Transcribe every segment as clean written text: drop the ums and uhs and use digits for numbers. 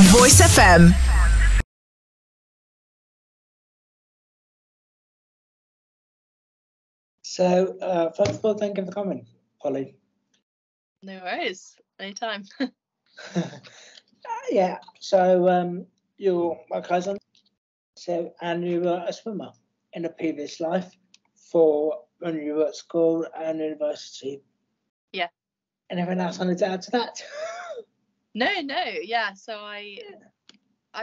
Voice FM. So, first of all, thank you for coming, Polly. No worries, anytime. Yeah, so you're my cousin, and you were a swimmer in a previous life for when you were at school and university. Yeah. Anything else I need to add to that? No, yeah. So I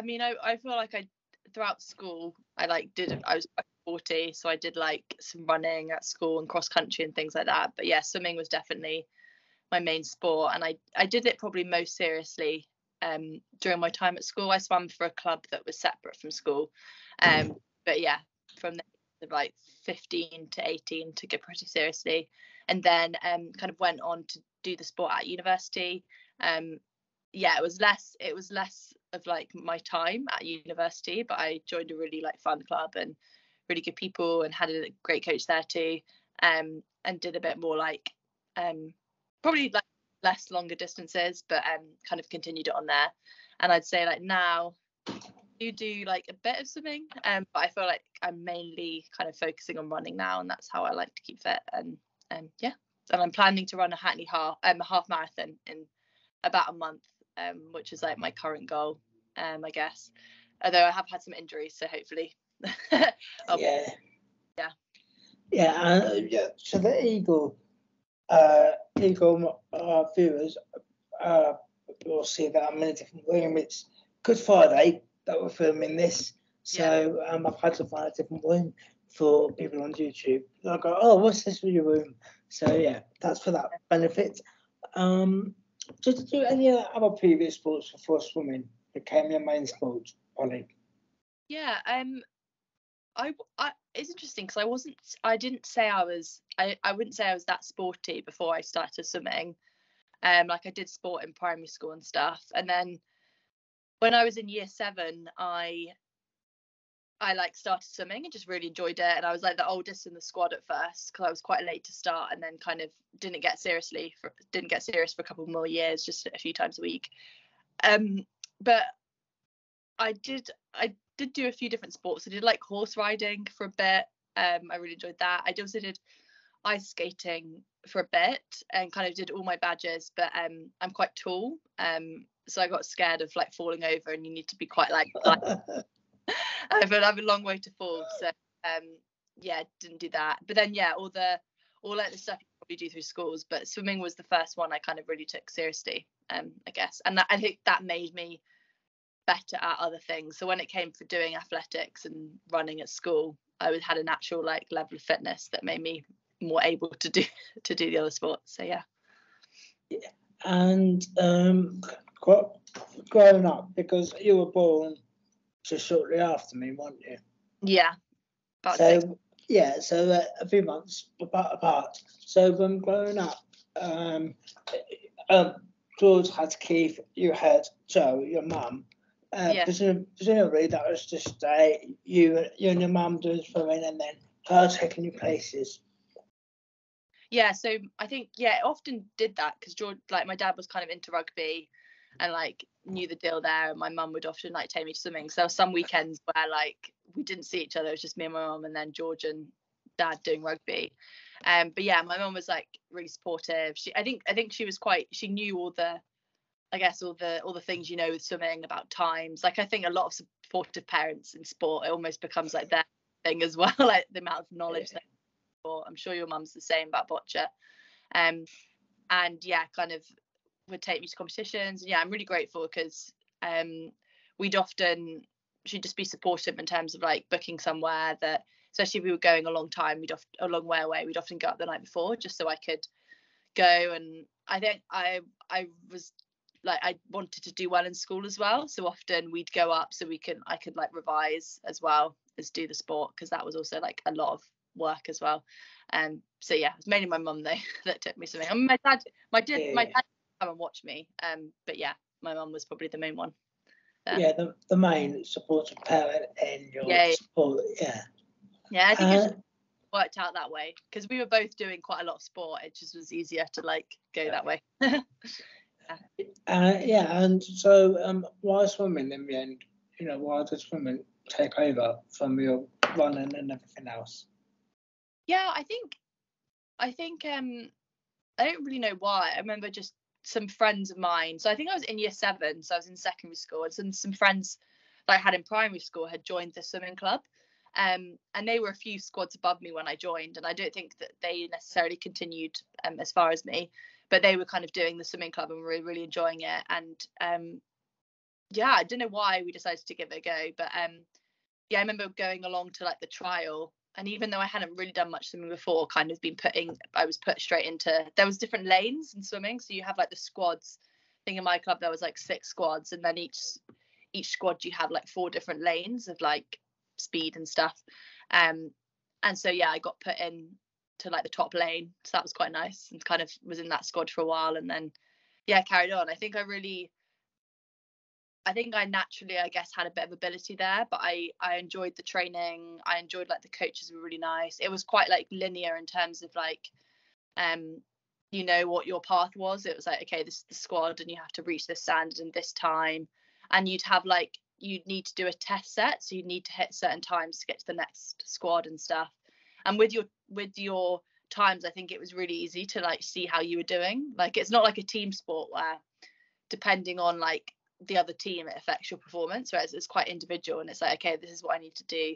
feel like throughout school, I was quite sporty, so I did like some running at school and cross country and things like that. But yeah, swimming was definitely my main sport, and I did it probably most seriously during my time at school. I swam for a club that was separate from school, but yeah, from the like 15 to 18 took it pretty seriously, and then kind of went on to do the sport at university. Yeah, it was less of like my time at university, but I joined a really like fun club and really good people, and had a great coach there too, and did a bit more like probably like less longer distances, but kind of continued it on there. And I'd say like now you do like a bit of swimming, but I feel like I'm mainly kind of focusing on running now, and that's how I like to keep fit. And yeah, and I'm planning to run a Hackney half marathon in about a month, which is like my current goal, I guess. Although I have had some injuries, so hopefully. Yeah. So the Eagle viewers will see that I'm in a different room. It's Good Friday that we're filming this, so I've had to find a different room for people on YouTube. They'll go, oh, what's this for your room? So yeah, that's for that benefit. Did you do any other previous sports before swimming became your main sport, Polly? Yeah, I it's interesting because I wouldn't say I was that sporty before I started swimming. Like I did sport in primary school and stuff, and then when I was in year 7, I like started swimming and just really enjoyed it, and I was like the oldest in the squad at first because I was quite late to start, and then kind of didn't get serious for a couple more years, just a few times a week. But I did do a few different sports. I did like horse riding for a bit. I really enjoyed that. I also did ice skating for a bit and kind of did all my badges, but I'm quite tall, so I got scared of like falling over, and you need to be quite like I have a long way to fall, so yeah, didn't do that. But then yeah, all like the stuff you probably do through schools, but swimming was the first one I kind of really took seriously, I guess, and I think that made me better at other things. So when it came for doing athletics and running at school, I had a natural like level of fitness that made me more able to do the other sports. So yeah. And growing up, because you were born just shortly after me, weren't you? Yeah. So a few months apart. So when growing up, George had Keith, you had Joe, your mum. Presumably that was just you and your mum doing swimming, and then her taking you places. Yeah, so I think it often did that because George, like my dad was kind of into rugby and like knew the deal there, and my mum would often like take me to swimming. So some weekends where like we didn't see each other, it was just me and my mum, and then George and dad doing rugby. But yeah, my mum was like really supportive. I think she knew all the things with swimming about times. Like I think a lot of supportive parents in sport, it almost becomes like their thing as well, like the amount of knowledge I'm sure your mum's the same about boccia. And yeah, kind of would take me to competitions. Yeah, I'm really grateful because she'd just be supportive in terms of like booking somewhere that, especially if we were going a long way away, we'd often go up the night before just so I could go. And I think I was like, I wanted to do well in school as well, so often we'd go up so I could like revise as well as do the sport, because that was also like a lot of work as well. So yeah, it's mainly my mum though that took me swimming. I mean, my dad come and watch me, but yeah, my mum was probably the main one there. Yeah, the main supportive parent in your sport. Yeah, I think it worked out that way because we were both doing quite a lot of sport. It just was easier to like go that way. And so why swimming in the end? Why did swimming take over from your running and everything else? Yeah, I think I don't really know why. I remember just some friends of mine. So I think I was in year 7, so I was in secondary school, and some friends that I had in primary school had joined the swimming club. And they were a few squads above me when I joined, and I don't think that they necessarily continued as far as me, but they were kind of doing the swimming club and were really, really enjoying it. And yeah, I don't know why we decided to give it a go, but yeah, I remember going along to like the trial, and even though I hadn't really done much swimming before, I was put straight into, there was different lanes in swimming, so you have like the squads. I think in my club there was like 6 squads, and then each squad you have like 4 different lanes of like speed and stuff. And so yeah, I got put in to like the top lane, so that was quite nice, and kind of was in that squad for a while, and then yeah, carried on. I think I naturally, I guess, had a bit of ability there, but I enjoyed the training. I enjoyed like the coaches were really nice. It was quite like linear in terms of like, you know what your path was. It was like, okay, this is the squad, and you have to reach this standard in this time, and you'd need to do a test set, so you'd need to hit certain times to get to the next squad and stuff. And with your times, I think it was really easy to like see how you were doing. Like it's not like a team sport where depending on like the other team it affects your performance, whereas it's quite individual, and it's like, okay, this is what I need to do,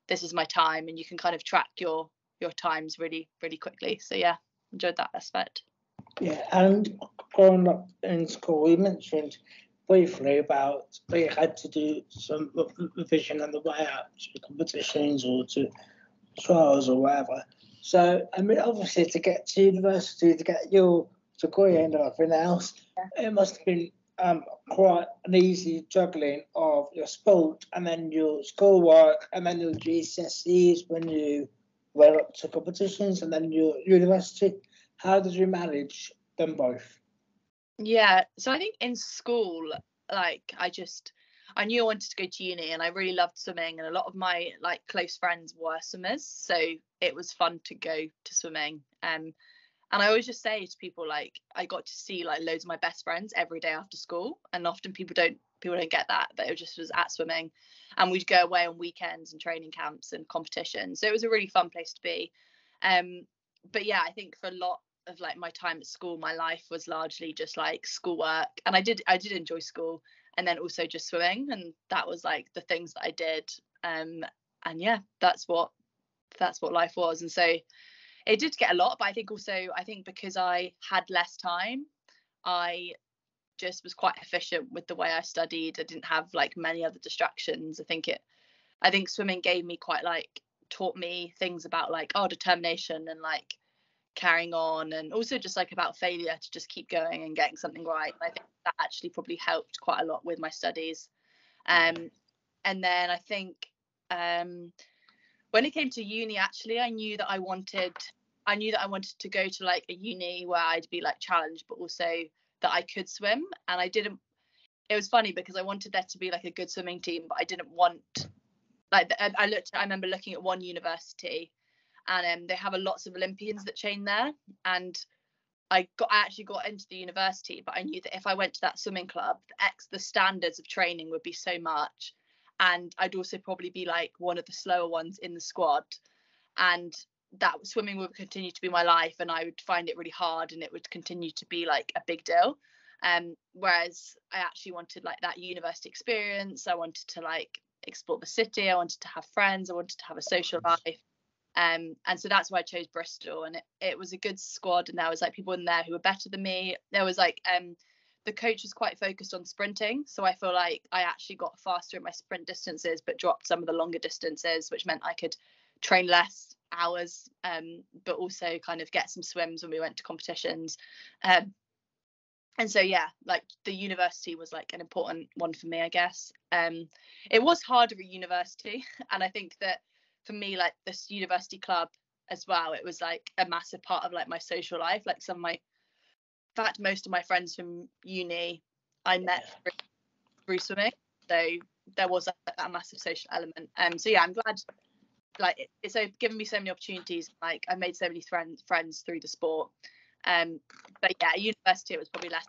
this is my time, and you can kind of track your times really, really quickly. So yeah, enjoyed that aspect. Yeah, and growing up in school, you mentioned briefly about that you had to do some revision on the way out to competitions or to trials or whatever. So, I mean, obviously, to get to university, to get your degree and everything else, it must have been quite an easy juggling of your sport and then your schoolwork and then your GCSEs when you went up to competitions and then your university. How did you manage them both? Yeah, so I think in school, like I knew I wanted to go to uni, and I really loved swimming, and a lot of my like close friends were swimmers, so it was fun to go to swimming. And I always just say to people, like, I got to see like loads of my best friends every day after school, and often people don't get that, but it just was at swimming, and we'd go away on weekends and training camps and competitions, so it was a really fun place to be. But yeah, I think for a lot of like my time at school, my life was largely just like schoolwork, and I did enjoy school, and then also just swimming, and that was like the things that I did. And yeah, that's what life was. And so it did get a lot, but I think because I had less time, I just was quite efficient with the way I studied. I didn't have like many other distractions. I think swimming taught me things about like determination and like carrying on, and also just like about failure, to just keep going and getting something right. And I think that actually probably helped quite a lot with my studies. And then I think when it came to uni, actually, I knew that I wanted to go to like a uni where I'd be like challenged, but also that I could swim. And it was funny because I wanted there to be like a good swimming team, but I didn't want I remember looking at one university, and they have lots of Olympians that train there, and I actually got into the university, but I knew that if I went to that swimming club, the standards of training would be so much, and I'd also probably be like one of the slower ones in the squad, and that swimming would continue to be my life, and I would find it really hard, and it would continue to be like a big deal. Whereas I actually wanted like that university experience. I wanted to like explore the city. I wanted to have friends. I wanted to have a social life. And so that's why I chose Bristol, and it was a good squad, and there was like people in there who were better than me. There was like the coach was quite focused on sprinting, so I feel like I actually got faster in my sprint distances but dropped some of the longer distances, which meant I could train less hours, but also kind of get some swims when we went to competitions. And so yeah, like the university was like an important one for me, I guess. It was harder at university, and I think that for me, like this university club as well, it was like a massive part of like my social life. Like in fact, most of my friends from uni I met through swimming, so there was a massive social element. So yeah, I'm glad. Like it's given me so many opportunities. Like I made so many friends through the sport. But yeah, at university it was probably less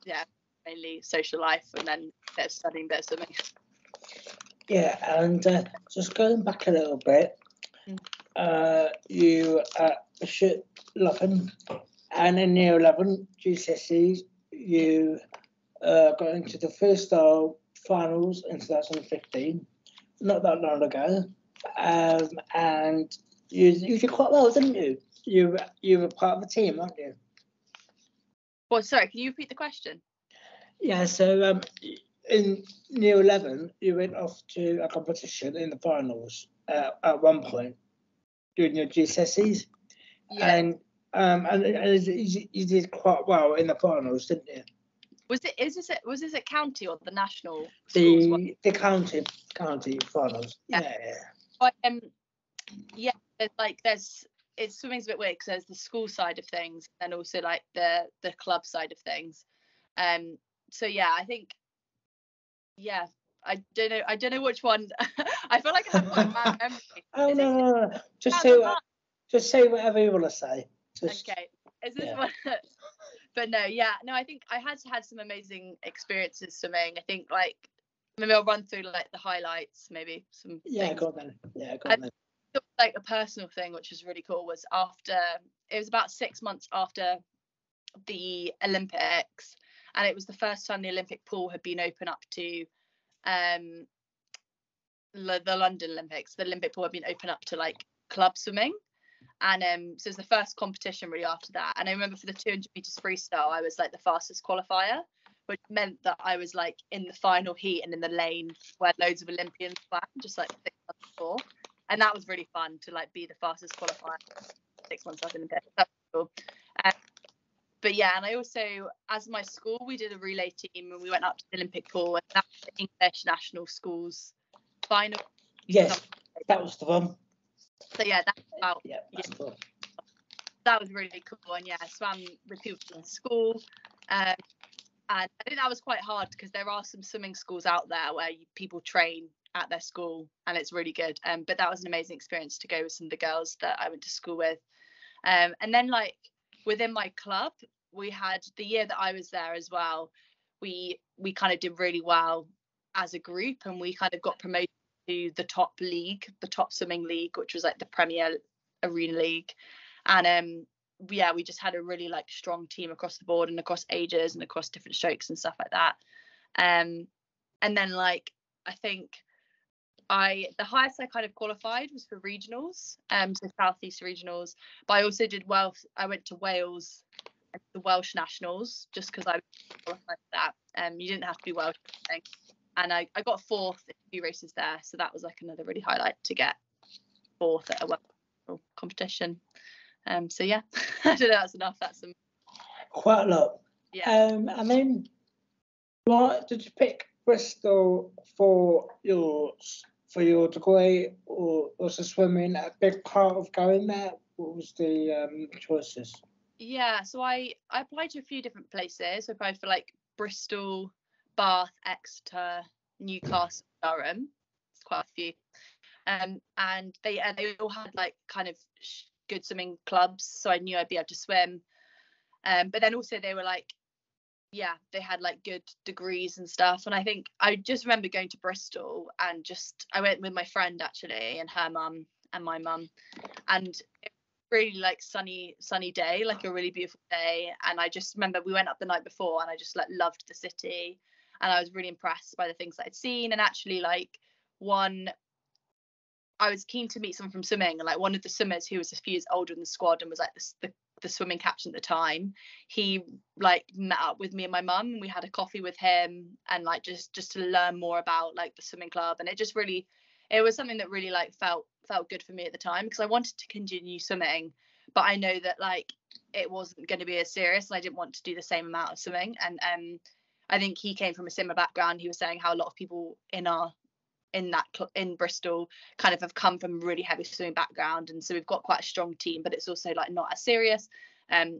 yeah, mainly social life and then a bit of studying, bit of swimming. Yeah, and just going back a little bit, you should Laughing, and in year 11 GCSEs, you got into the first star finals in 2015, not that long ago, and you did quite well, didn't you? You were part of the team, aren't you? Well, sorry, can you repeat the question? Yeah, so in year 11, you went off to a competition in the finals at one point during your GCSEs. Yeah. And you did quite well in the finals, didn't you? Was this at county or the national schools? schools? The county finals. Yeah. Yeah. It's swimming's a bit weird because there's the school side of things and also like the club side of things. So yeah, I think I don't know which one. I feel like I have quite a bad memory. Oh no. Just say whatever you want to say. Okay. Is this one? But no, I think I had some amazing experiences swimming. I think like maybe I'll run through like the highlights, maybe some things. Go on then. Like a personal thing which was really cool was it was about 6 months after the Olympics, and it was the first time the Olympic pool had been open up to the London Olympics. The Olympic pool had been open up to like club swimming, and so it was the first competition really after that. And I remember for the 200 meters freestyle I was like the fastest qualifier, which meant that I was like in the final heat and in the lane where loads of Olympians swam just like 6 months before, and that was really fun to like be the fastest qualifier 6 months after the Olympics. That was cool. But yeah, and I also, as my school, we did a relay team and we went up to the Olympic pool, and that was the English national schools final. Yes, that was the one. So yeah, that was really cool. And yeah, I swam with people in school, and I think that was quite hard because there are some swimming schools out there where people train at their school and it's really good. But that was an amazing experience to go with some of the girls that I went to school with. And then like within my club, we had the year that I was there as well. We kind of did really well as a group, and we kind of got promoted to the top league, the top swimming league, which was like the Premier Arena League. And we just had a really like strong team across the board and across ages and across different strokes and stuff like that. And then like I think the highest I kind of qualified was for regionals, so Southeast regionals. But I also did Wales. I went to Wales, the Welsh nationals, just because I qualified for that. You didn't have to be Welsh, I think. And I got fourth in a few races there, so that was like another really highlight to get fourth at a Welsh competition. So yeah, I don't know, that's enough. That's some quite a lot. Yeah. I mean, why did you pick Bristol for your degree, or was the swimming a big part of going there? What was the choices? Yeah, so I applied to a few different places. I applied for like Bristol, Bath, Exeter, Newcastle, Durham. It's quite a few. And they all had like kind of good swimming clubs, so I knew I'd be able to swim. But then also they were like, they had like good degrees and stuff. And I think I just remember going to Bristol and I went with my friend actually, and her mum and my mum, and it was really like sunny day, like a really beautiful day. And I just remember we went up the night before and I just like loved the city, and I was really impressed by the things that I'd seen. And actually like I was keen to meet someone from swimming, and like one of the swimmers who was a few years older in the squad and was like the swimming captain at the time, he like met up with me and my mum, and we had a coffee with him, and like just to learn more about like the swimming club. And it was something that really like felt good for me at the time, because I wanted to continue swimming, but I know that like it wasn't going to be as serious, and I didn't want to do the same amount of swimming. And I think he came from a similar background. He was saying how a lot of people in Bristol kind of have come from a really heavy swimming background, and so we've got quite a strong team, but it's also like not as serious,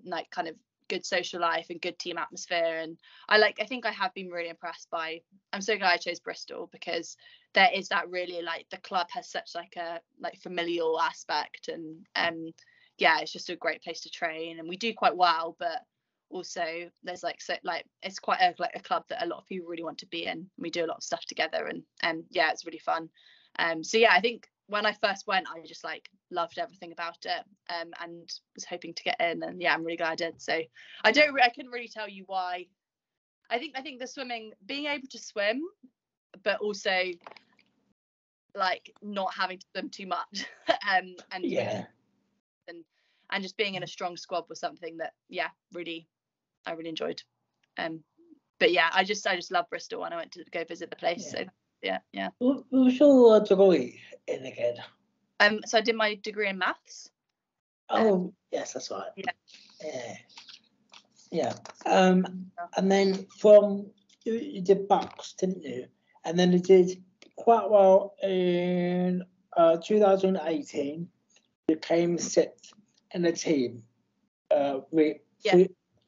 like kind of good social life and good team atmosphere. And I think I have been really impressed by. I'm so glad I chose Bristol, because there is that really like the club has such like a like familial aspect, and it's just a great place to train, and we do quite well, but also there's like, so like it's quite a club that a lot of people really want to be in. We do a lot of stuff together, and yeah, it's really fun. So yeah, I think when I first went, I just like loved everything about it, and was hoping to get in, and yeah, I'm really glad I did. So I couldn't really tell you why. I think the swimming, being able to swim, but also like not having to swim too much, and Yeah. and just being in a strong squad was something that I really enjoyed. But yeah, I just love Bristol, and I went to go visit the place. Yeah. So yeah. What was your degree in again? So I did my degree in maths. Oh, yes, that's right. Yeah. Yeah. And then from you did Bucks, didn't you? And then you did quite well in 2018. You came sixth in the team.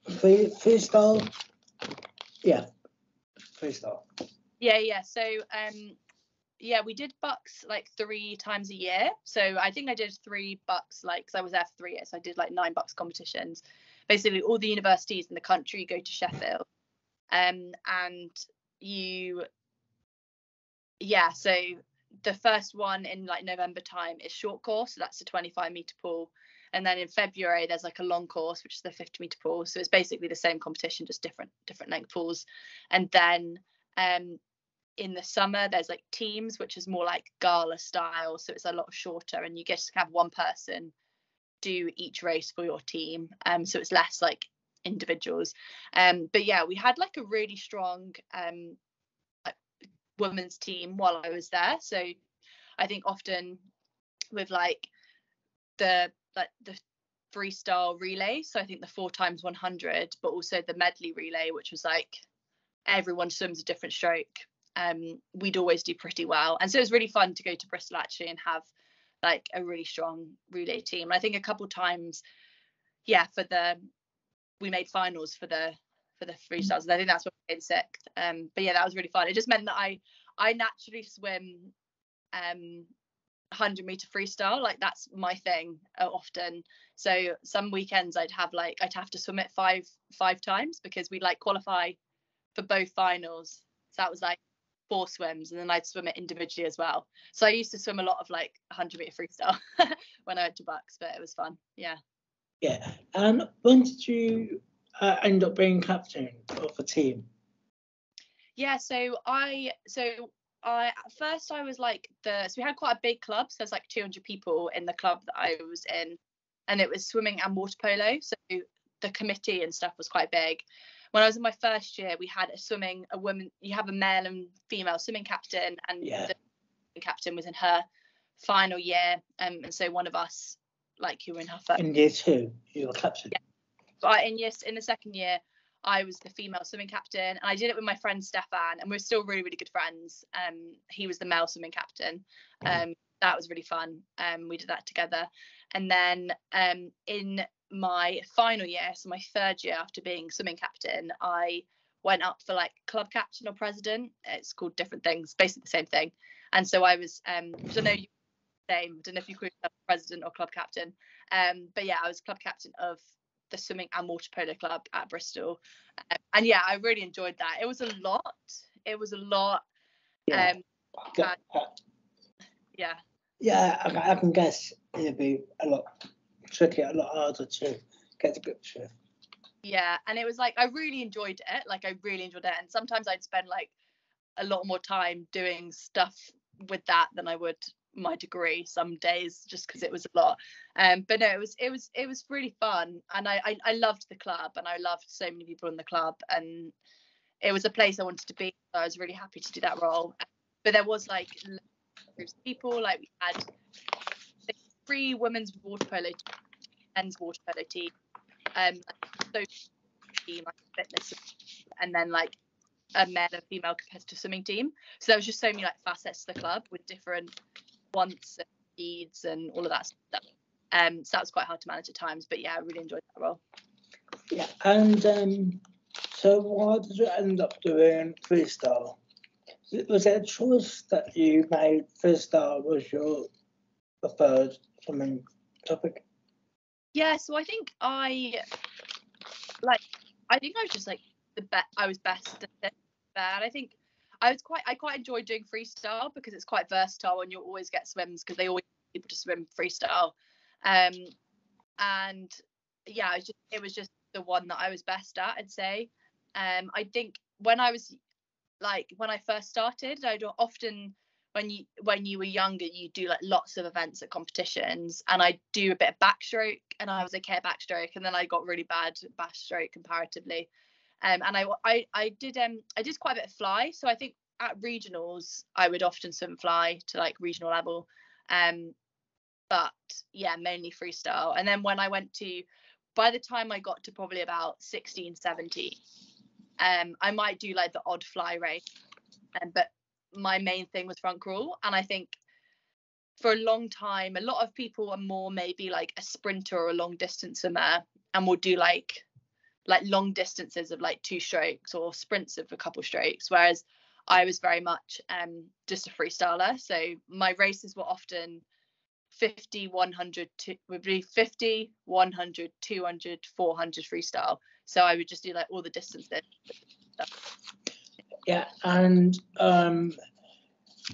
Freestyle. Yeah, freestyle. Yeah. So yeah, we did Bucks like 3 times a year. So I think I did 3 Bucks, like, because I was there for 3 years. So I did like 9 Bucks competitions. Basically, all the universities in the country go to Sheffield, and so the first one in like November time is short course, so that's a 25-meter pool, and then in February there's like a long course, which is the 50-meter pool. So it's basically the same competition, just different length pools. And then in the summer there's like teams, which is more like gala style, so it's a lot shorter, and you just have one person do each race for your team, so it's less like individuals. But yeah, we had like a really strong women's team while I was there. So I think often with like the freestyle relay, so I think the 4x100, but also the medley relay, which was like everyone swims a different stroke, we'd always do pretty well. And so it was really fun to go to Bristol actually and have like a really strong relay team. I think a couple times, yeah, we made finals for the freestyles, and I think that's what we came sixth. But yeah, that was really fun. It just meant that I naturally swim 100-meter freestyle, like that's my thing often. So some weekends I'd have to swim it five times, because we'd like qualify for both finals. So that was like 4 swims, and then I'd swim it individually as well. So I used to swim a lot of like 100-meter freestyle when I went to Bucks, but it was fun. Yeah. And when did you end up being captain of the team? Yeah, so I at first I was like so we had quite a big club, so there's like 200 people in the club that I was in, and it was swimming and water polo, so the committee and stuff was quite big. When I was in my first year, we had you have a male and female swimming captain, and the captain was in her final year, and so one of us, like, who were in her first. In year 2, you were captain. Yeah. But in the second year, I was the female swimming captain, and I did it with my friend Stefan, and we're still really, really good friends. He was the male swimming captain. That was really fun. We did that together. And then in my final year, so my third year after being swimming captain, I went up for like club captain or president. It's called different things, basically the same thing. And so I was, I don't know if you call yourself president or club captain. But yeah, I was club captain of the swimming and water polo club at Bristol. And yeah, I really enjoyed that. It was a lot. Yeah. I can guess it'd be a lot tricky, a lot harder to get to grips with. Yeah, and it was like I really enjoyed it. And sometimes I'd spend like a lot more time doing stuff with that than I would my degree some days, just because it was a lot. But no, it was really fun, and I loved the club, and I loved so many people in the club, and it was a place I wanted to be. So I was really happy to do that role. But there was like groups of people, like we had 3 women's water polo teams, men's water polo team, so team, like fitness, and then like a male and female competitive swimming team. So there was just so many like facets to the club with different wants and needs and all of that stuff. So that was quite hard to manage at times, but yeah, I really enjoyed that role. Yeah, and so why did you end up doing freestyle? Was it a choice that you made freestyle was your preferred swimming topic? Yeah, so I think I like I think I was just like I was best at it. And I think I quite enjoyed doing freestyle because it's quite versatile and you'll always get swims because they always get people to swim freestyle. And yeah, it was just the one that I was best at, I'd say. I think when I first started, I'd often when you were younger, you do like lots of events at competitions, and I do a bit of backstroke, and I was okay at backstroke, and then I got really bad at backstroke comparatively. And I did quite a bit of fly, so I think at regionals I would often swim fly to like regional level. But yeah, mainly freestyle. And then when I went to, by the time I got to probably about 16, 17, I might do like the odd fly race, but my main thing was front crawl. And I think for a long time, a lot of people are more maybe like a sprinter or a long distance swimmer and will do like long distances of like 2 strokes or sprints of a couple strokes, whereas I was very much just a freestyler. So my races were often 50, 100, would be 50, 100, 200, 400 freestyle. So I would just do like all the distances. Yeah, and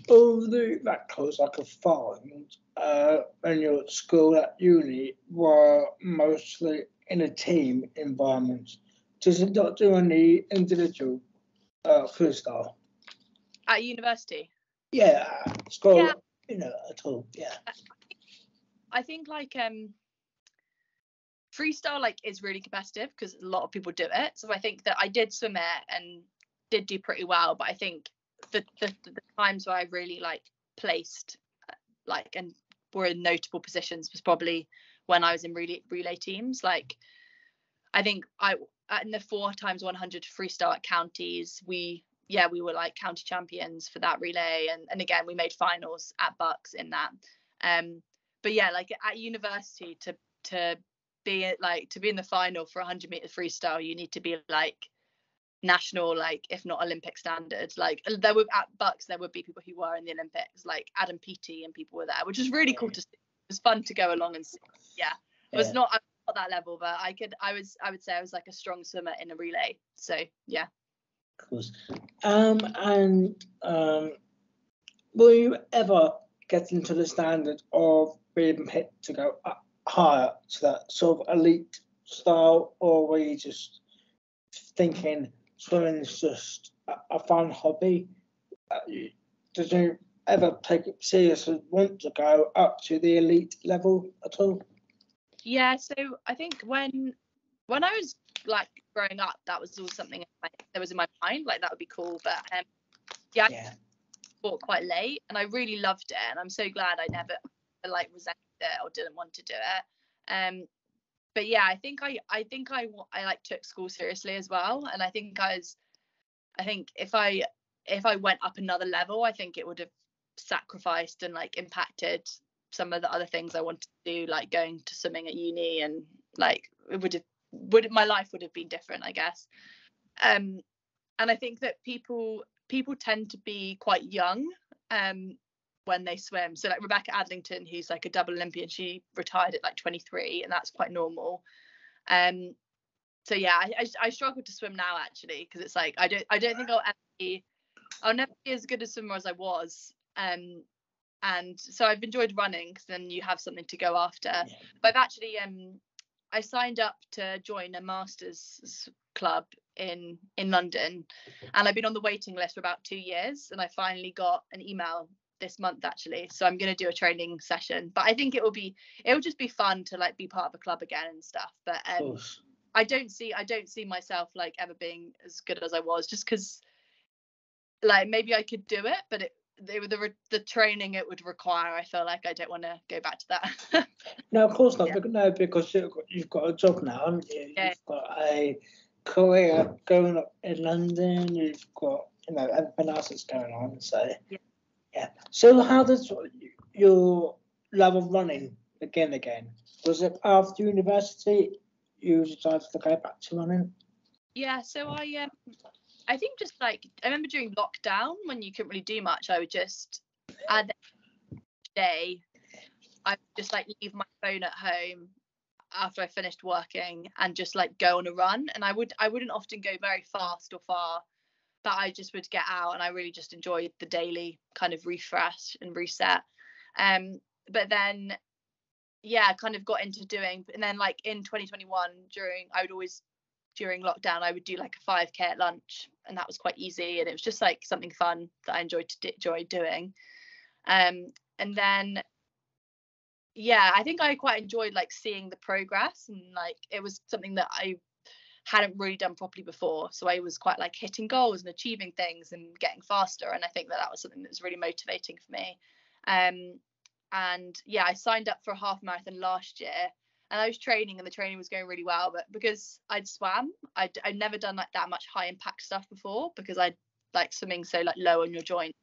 all the records I could find when you're at school, at uni, were mostly in a team environment. Does it not do any individual freestyle? At university? Yeah, school, yeah. At all, yeah. I think like freestyle like is really competitive because a lot of people do it. So I think that I did swim it and did do pretty well, but I think the times where I really like placed like and were in notable positions was probably when I was in relay teams. Like I think in the 4x100 freestyle at counties, we were like county champions for that relay, and again we made finals at Bucks in that. But yeah, like at university to be in the final for 100-meter freestyle, you need to be like national, like if not Olympic standard. Like there would at Bucks there would be people who were in the Olympics, like Adam Peaty and people were there, which was really cool to see. It was fun to go along and see. It was not at that level, but I would say I was like a strong swimmer in a relay. So yeah. Of course. And will you ever get into the standard of being picked to go up higher to that sort of elite style, or were you just thinking swimming is just a fun hobby? Did you ever take it seriously, want to go up to the elite level at all? Yeah, so I think when I was like growing up, that was always something that was in my mind, like that would be cool. But I sport quite late, and I really loved it, and I'm so glad I never like resented it or didn't want to do it. But yeah, I think I like took school seriously as well, and I think if I went up another level, I think it would have sacrificed and like impacted some of the other things I wanted to do, like going to swimming at uni, and like my life would have been different, I guess. And I think that people tend to be quite young when they swim. So like Rebecca Adlington, who's like a double Olympian, she retired at like 23, and that's quite normal. So yeah, I struggle to swim now actually, because it's like I don't think I'll never be as good a swimmer as I was. And so I've enjoyed running because then you have something to go after. But I've actually I signed up to join a masters club in London, and I've been on the waiting list for about 2 years, and I finally got an email this month actually, so I'm going to do a training session. But I think it will just be fun to like be part of a club again and stuff. But I don't see myself like ever being as good as I was, just because like maybe I could do it, but the training it would require, I feel like I don't want to go back to that. No, of course not. Yeah. No, because you've got a job now, haven't you? Yeah. You've got a career going up in London. You've got everything else that's going on. So yeah. So how does your love of running begin again? Was it after university you decided to go back to running? Yeah. So I think just like I remember during lockdown when you couldn't really do much, I would just at the day I would just like leave my phone at home after I finished working and just like go on a run. And I wouldn't often go very fast or far, but I just would get out, and I really just enjoyed the daily kind of refresh and reset. But then, yeah, I kind of got into doing, and then like in 2021 during lockdown, I would do like a 5K at lunch, and that was quite easy, and it was just like something fun that I enjoyed doing. And then, yeah, I think I quite enjoyed like seeing the progress, and like it was something that I hadn't really done properly before, so I was quite like hitting goals and achieving things and getting faster, and I think that was something that was really motivating for me. And yeah, I signed up for a half marathon last year, and I was training, and the training was going really well, but because I'd swam, I'd never done like that much high impact stuff before, because I like swimming so like low on your joint.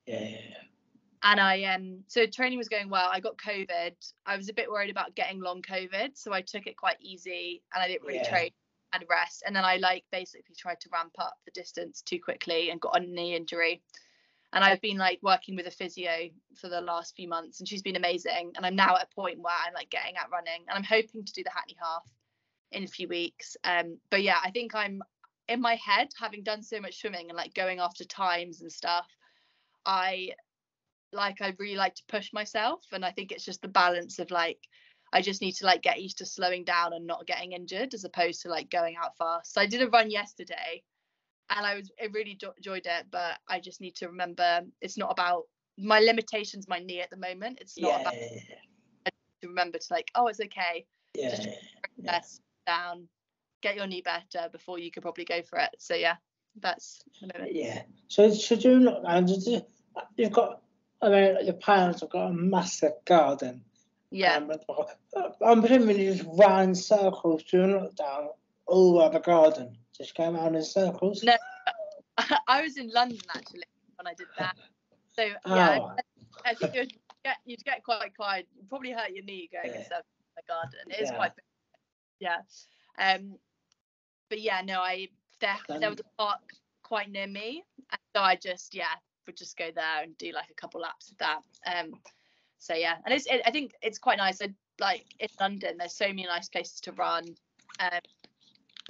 And I so training was going well. I got COVID. I was a bit worried about getting long COVID, so I took it quite easy, and I didn't really train and rest. And then I like basically tried to ramp up the distance too quickly and got a knee injury. And I've been like working with a physio for the last few months, and she's been amazing. And I'm now at a point where I'm like getting at running, and I'm hoping to do the Hackney Half in a few weeks. But yeah, I think I'm in my head, having done so much swimming and like going after times and stuff, I really like to push myself, and I think it's just the balance of like I just need to like get used to slowing down and not getting injured, as opposed to like going out fast. So I did a run yesterday, and I really enjoyed it, but I just need to remember it's not about my limitations, my knee at the moment. It's not about to remember to like, oh, it's okay. Just rest down, get your knee better before you could probably go for it. So yeah, that's the moment. Yeah. So during lockdown, you've got, I mean, your parents have got a massive garden. Yeah. I'm presuming you just ran circles during lockdown all around the garden, just going around in circles. No, I was in London actually when I did that. So yeah, I think you'd get quite quiet. You'd probably hurt your knee going in circles in the garden. It is quite big. Yeah. But yeah, no, there was a park quite near me, and so I just would just go there and do like a couple laps of that. So yeah, and I think it's quite nice. Like in London, there's so many nice places to run.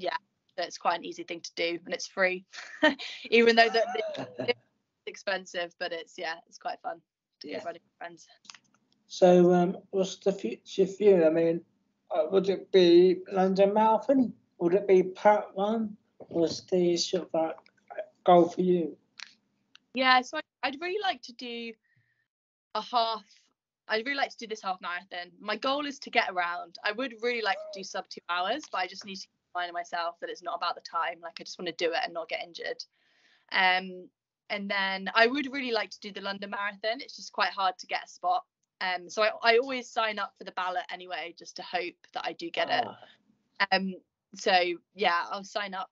Yeah, so it's quite an easy thing to do, and it's free, even though it's expensive. But it's quite fun to go running with friends. So what's the future for you? I mean, would it be London Marathon? Would it be Part 1? What's the sort of like goal for you? Yeah, so I'd really like to do a half. I'd really like to do this half marathon. My goal is to get around. I would really like to do sub 2 hours, but I just need to remind myself that it's not about the time. Like I just want to do it and not get injured. And then I would really like to do the London Marathon. It's just quite hard to get a spot. So I always sign up for the ballot anyway, just to hope that I do get it. So yeah, I'll sign up.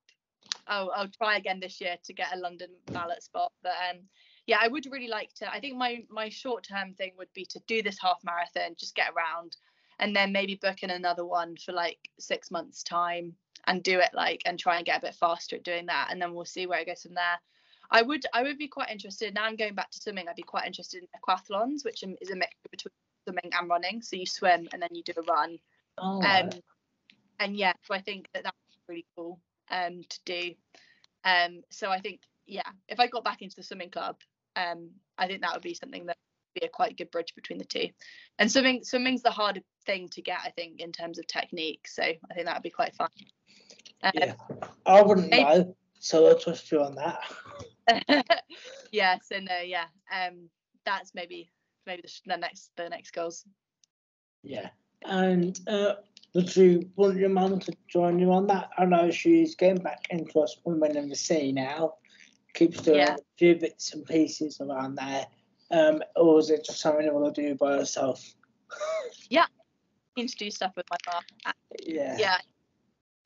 I'll try again this year to get a London ballot spot. But yeah, I would really like to. I think my short-term thing would be to do this half marathon, just get around, and then maybe book in another one for like 6 months time and do it and try and get a bit faster at doing that, and then we'll see where it goes from there. I would be quite interested. Now I'm going back to swimming. I'd be quite interested in aquathlons, which is a mixture between swimming and running. So you swim and then you do a run. And yeah, so I think that's really cool to do. So I think if I got back into the swimming club, I think that would be something that would be a quite good bridge between the two. And swimming's the harder thing to get, I think, in terms of technique. So I think that would be quite fun. I wouldn't know, so I'll trust you on that. That's maybe the next goals. Yeah. And would you want your mum to join you on that? I know she's getting back into her swimming in the sea now. Keeps doing a few bits and pieces around there. Or is it just something you want to do by herself? Yeah, I need to do stuff with my mum. Yeah.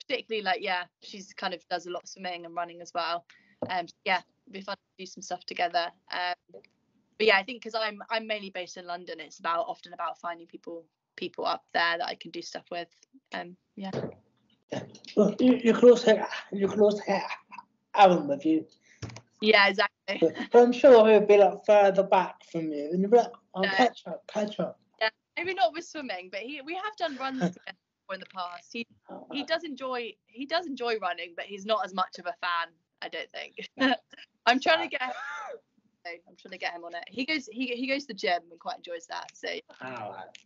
Particularly she's kind of does a lot of swimming and running as well. It'd be fun to do some stuff together. But yeah, I think because I'm mainly based in London, it's often about finding people up there that I can do stuff with. Well, you can also get Aaron with you. Yeah, exactly. But I'm sure he'll be further back from you, and you'll be like, catch up. Yeah, maybe not with swimming, but we have done runs together before in the past. He does enjoy running, but he's not as much of a fan, I don't think. I'm trying to get him on it. He goes to the gym and quite enjoys that. So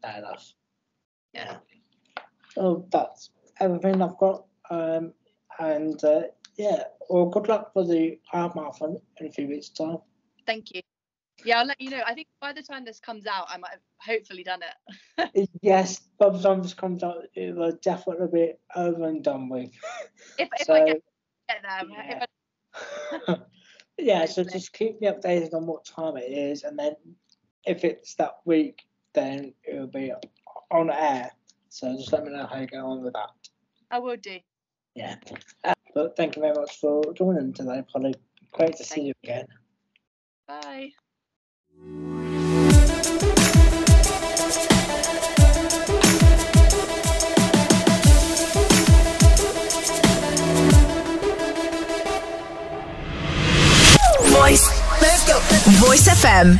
fair enough. Yeah. Well, that's everything I've got. Well, good luck for the half marathon in a few weeks' time. Thank you. Yeah, I'll let you know. I think by the time this comes out, I might have hopefully done it. Yes, by the time this comes out, it will definitely be over and done with. If I get there. Yeah, so just keep me updated on what time it is, and then if it's that week, then it will be on air. So just let me know how you go on with that. I will do. Yeah. But thank you very much for joining today, Polly. Great to see you again. Bye. Voice. Let's go. Voice FM.